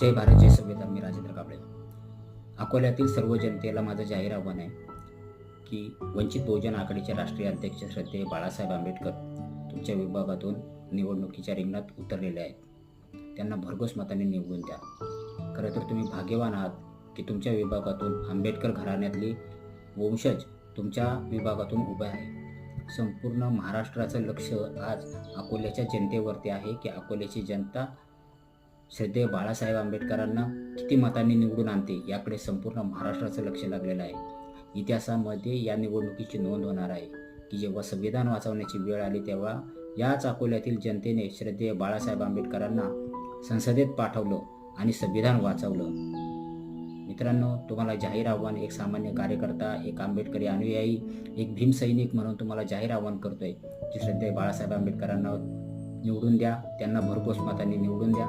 जय भारत, जय संविधान. मी राजेंद्र काबळे. अकोल्यातील सर्व जनतेला माझं जाहीर आव्हान आहे की वंचित बहुजन आघाडीचे राष्ट्रीय अध्यक्ष श्रद्धेय बाळासाहेब आंबेडकर तुमच्या विभागातून निवडणुकीच्या रिंगणात उतरलेले आहेत. त्यांना भरघोस मताने निवडून द्या. खरं तर तुम्ही भाग्यवान आहात की तुमच्या विभागातून आंबेडकर घराण्यातली वंशज तुमच्या विभागातून उभे आहे. संपूर्ण महाराष्ट्राचं लक्ष आज अकोल्याच्या जनतेवरती आहे की अकोल्याची जनता श्रद्धेय बाळासाहेब आंबेडकरांना किती मतांनी निवडून आणते याकडे संपूर्ण महाराष्ट्राचं लक्ष लागलेलं आहे. इतिहासामध्ये या निवडणुकीची नोंद होणार आहे की जेव्हा संविधान वाचवण्याची वेळ आली तेव्हा याच अकोल्यातील जनतेने श्रद्धेय बाळासाहेब आंबेडकरांना संसदेत पाठवलं आणि संविधान वाचवलं. मित्रांनो, तुम्हाला जाहीर आव्हान, एक सामान्य कार्यकर्ता, एक आंबेडकरी अनुयायी, एक भीमसैनिक म्हणून तुम्हाला जाहीर आव्हान करतोय की श्रद्धेय बाळासाहेब आंबेडकरांना निवडून द्या. त्यांना भरघोस मतांनी निवडून द्या.